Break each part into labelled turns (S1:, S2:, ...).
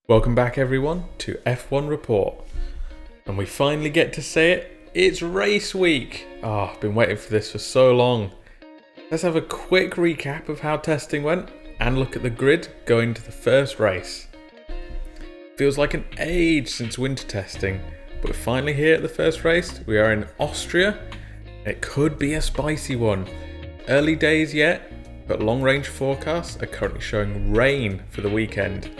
S1: Welcome back everyone to F1 Report, and we finally get to say it, it's race week. I've been waiting for this for so long. Let's have a quick recap of how testing went and look at the grid going to the first race. Feels like an age since winter testing, but we're finally here at the first race. We are in Austria, and it could be a spicy one. Early days yet, but long range forecasts are currently showing rain for the weekend.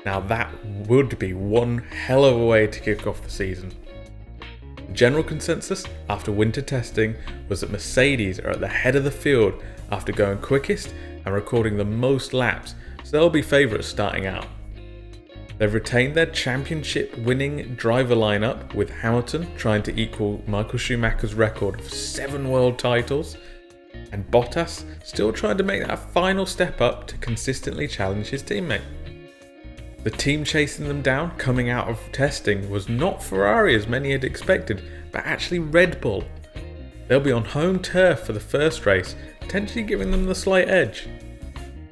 S1: Now that would be one hell of a way to kick off the season. The general consensus after winter testing was that Mercedes are at the head of the field after going quickest and recording the most laps, so they'll be favourites starting out. They've retained their championship winning driver lineup, with Hamilton trying to equal Michael Schumacher's record of 7 world titles, and Bottas still trying to make that final step up to consistently challenge his teammate. The team chasing them down coming out of testing was not Ferrari as many had expected, but actually Red Bull. They'll be on home turf for the first race, potentially giving them the slight edge.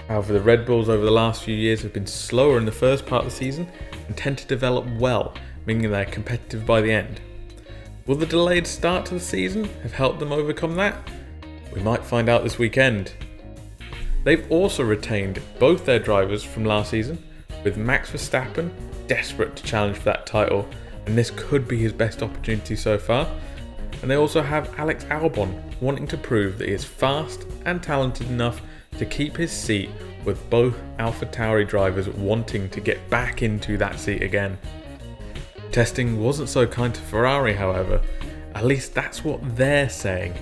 S1: However, the Red Bulls over the last few years have been slower in the first part of the season and tend to develop well, meaning they're competitive by the end. Will the delayed start to the season have helped them overcome that? We might find out this weekend. They've also retained both their drivers from last season, with Max Verstappen desperate to challenge for that title, and this could be his best opportunity so far. And they also have Alex Albon wanting to prove that he is fast and talented enough to keep his seat, with both Alfa Terry drivers wanting to get back into that seat again. Testing wasn't so kind to Ferrari, however, at least that's what they're saying.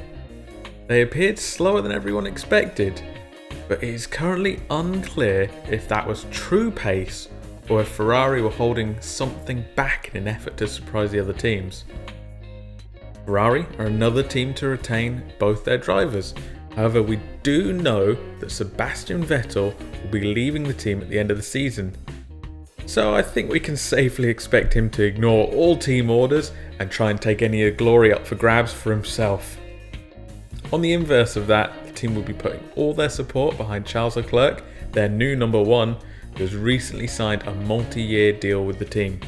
S1: They appeared slower than everyone expected, but it is currently unclear if that was true pace or if Ferrari were holding something back in an effort to surprise the other teams. Ferrari are another team to retain both their drivers. However, we do know that Sebastian Vettel will be leaving the team at the end of the season. So I think we can safely expect him to ignore all team orders and try and take any glory up for grabs for himself. On the inverse of that, the team will be putting all their support behind Charles Leclerc, their new number one, who has recently signed a multi-year deal with the team.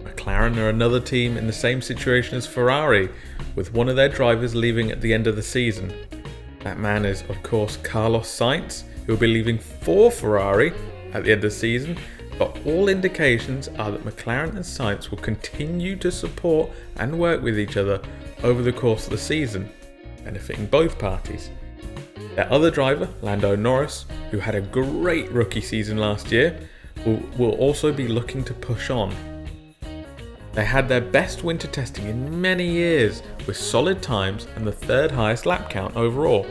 S1: Mclaren are another team in the same situation as Ferrari, with one of their drivers leaving at the end of the season. That man is, of course, Carlos Sainz, who will be leaving for Ferrari at the end of the season, but all indications are that McLaren and Sainz will continue to support and work with each other over the course of the season, benefiting both parties. Their other driver, Lando Norris, who had a great rookie season last year, will also be looking to push on. They had their best winter testing in many years, with solid times and the third highest lap count overall.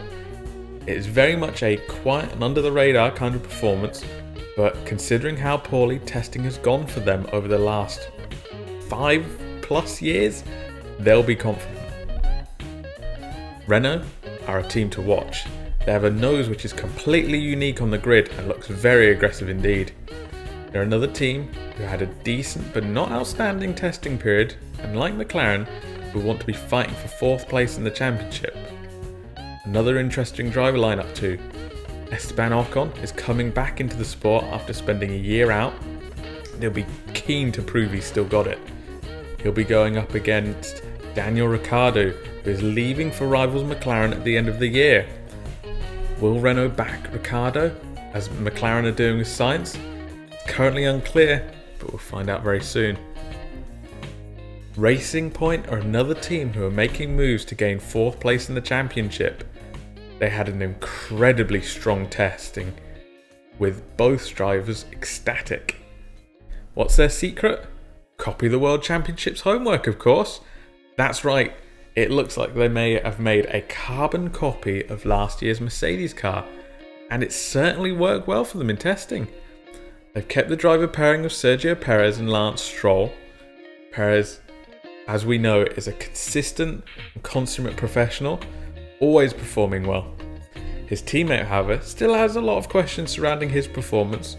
S1: It is very much a quiet and under the radar kind of performance, but considering how poorly testing has gone for them over the last 5+ years, they'll be confident. Renault are a team to watch. They have a nose which is completely unique on the grid and looks very aggressive indeed. They're another team who had a decent but not outstanding testing period, and like McLaren, will want to be fighting for 4th place in the championship. Another interesting driver lineup too. Esteban Ocon is coming back into the sport after spending a year out. He'll be keen to prove he's still got it. He'll be going up against Daniel Ricciardo, who is leaving for rivals McLaren at the end of the year. Will Renault back Ricciardo, as McLaren are doing with Sainz? It's currently unclear, but we'll find out very soon. Racing Point are another team who are making moves to gain 4th place in the championship. They had an incredibly strong testing, with both drivers ecstatic. What's their secret? Copy the World Championship's homework, of course. That's right, it looks like they may have made a carbon copy of last year's Mercedes car, and it certainly worked well for them in testing. They've kept the driver pairing of Sergio Perez and Lance Stroll. Perez, as we know, is a consistent and consummate professional, always performing well. His teammate, however, still has a lot of questions surrounding his performance.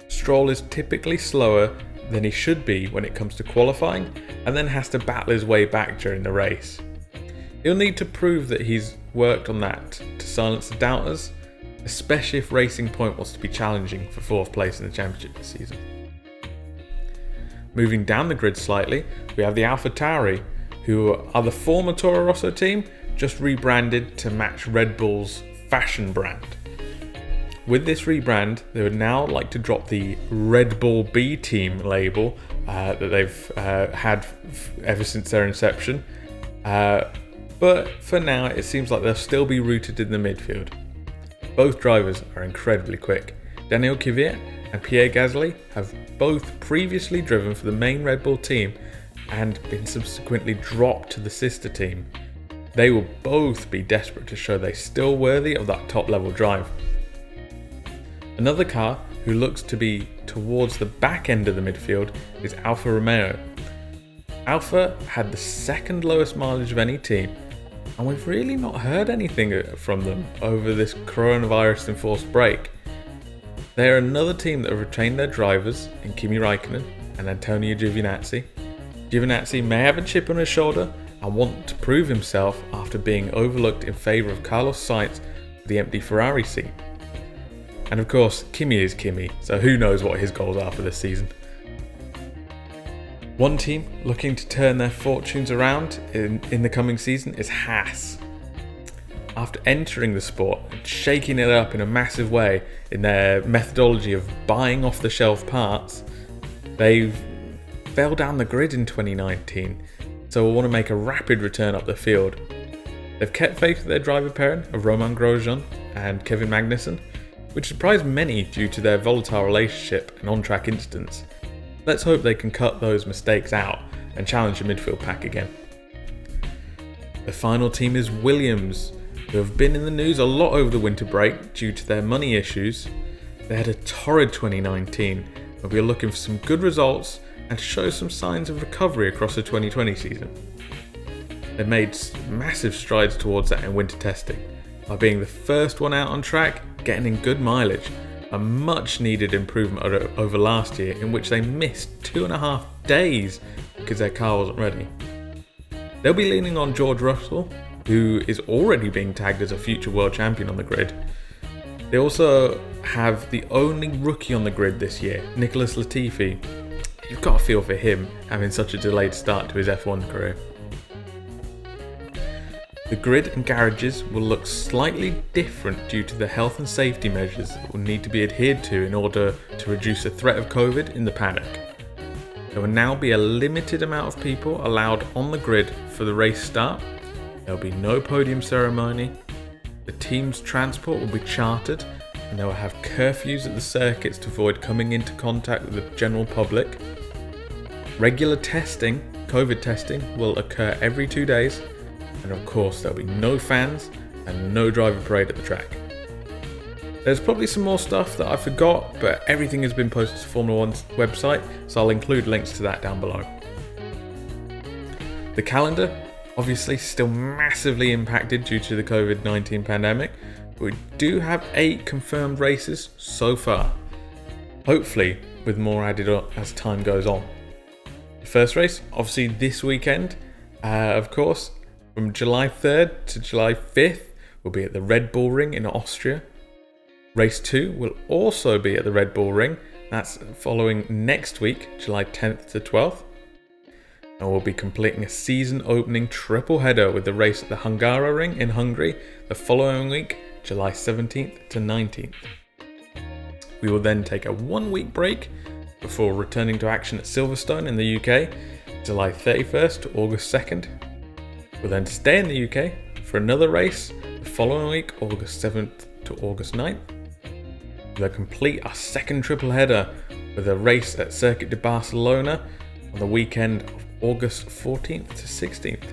S1: Stroll is typically slower than he should be when it comes to qualifying, and then has to battle his way back during the race. He'll need to prove that he's worked on that to silence the doubters, especially if Racing Point wants to be challenging for 4th place in the championship this season. Moving down the grid slightly, we have the Alfa Terry, who are the former Toro Rosso team, just rebranded to match Red Bull's fashion brand. With this rebrand, they would now like to drop the Red Bull B Team label that they've had ever since their inception. But for now, it seems like they'll still be rooted in the midfield. Both drivers are incredibly quick. Daniel Kvyat and Pierre Gasly have both previously driven for the main Red Bull team and been subsequently dropped to the sister team. They will both be desperate to show they're still worthy of that top level drive. Another car who looks to be towards the back end of the midfield is Alfa Romeo. Alfa had the second lowest mileage of any team, and we've really not heard anything from them over this coronavirus enforced break. They are another team that have retained their drivers in Kimi Raikkonen and Antonio Giovinazzi. Giovinazzi may have a chip on his shoulder and want to prove himself after being overlooked in favour of Carlos Sainz for the empty Ferrari seat. And of course, Kimi is Kimi, so who knows what his goals are for this season. One team looking to turn their fortunes around in the coming season is Haas. After entering the sport and shaking it up in a massive way in their methodology of buying off the shelf parts, they fell down the grid in 2019, so will want to make a rapid return up the field. They've kept faith with their driver pairing of Romain Grosjean and Kevin Magnussen, which surprised many due to their volatile relationship and on-track incidents. Let's hope they can cut those mistakes out and challenge the midfield pack again. The final team is Williams, who have been in the news a lot over the winter break due to their money issues. They had a torrid 2019, and we are looking for some good results and show some signs of recovery across the 2020 season. They made massive strides towards that in winter testing, by being the first one out on track, getting in good mileage, a much needed improvement over last year in which they missed 2.5 days because their car wasn't ready. They'll be leaning on George Russell, who is already being tagged as a future world champion on the grid. They also have the only rookie on the grid this year, Nicholas Latifi. You've got a feel for him having such a delayed start to his F1 career. The grid and garages will look slightly different due to the health and safety measures that will need to be adhered to in order to reduce the threat of COVID in the paddock. There will now be a limited amount of people allowed on the grid for the race start. There will be no podium ceremony. The team's transport will be chartered, and they will have curfews at the circuits to avoid coming into contact with the general public. Regular testing, COVID testing, will occur every 2 days. And of course there'll be no fans and no driver parade at the track. There's probably some more stuff that I forgot, but everything has been posted to Formula One's website, so I'll include links to that down below. The calendar, obviously still massively impacted due to the COVID-19 pandemic, but we do have 8 confirmed races so far, hopefully with more added on as time goes on. The first race, obviously this weekend, of course, from July 3rd to July 5th, will be at the Red Bull Ring in Austria. Race 2 will also be at the Red Bull Ring. That's following next week, July 10th to 12th. And we'll be completing a season-opening triple header with the race at the Hungaroring in Hungary the following week, July 17th to 19th. We will then take a 1-week break before returning to action at Silverstone in the UK, July 31st to August 2nd. We'll then stay in the UK for another race the following week, August 7th to August 9th. We'll complete our second triple header with a race at Circuit de Barcelona on the weekend of August 14th to 16th.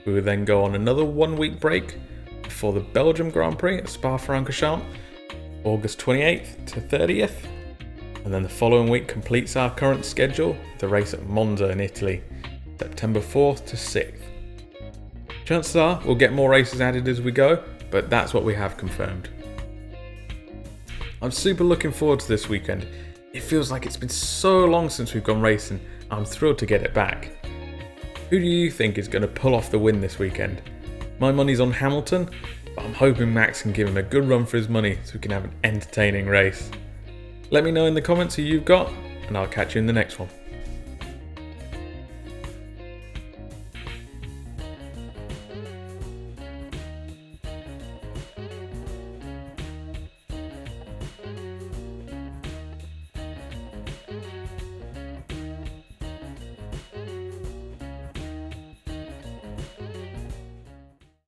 S1: We will then go on another 1-week break before the Belgium Grand Prix at Spa-Francorchamps, August 28th to 30th. And then the following week completes our current schedule, the race at Monza in Italy, September 4th to 6th. Chances are we'll get more races added as we go, but that's what we have confirmed. I'm super looking forward to this weekend. It feels like it's been so long since we've gone racing. I'm thrilled to get it back. Who do you think is going to pull off the win this weekend? My money's on Hamilton, but I'm hoping Max can give him a good run for his money so we can have an entertaining race. Let me know in the comments who you've got, and I'll catch you in the next one.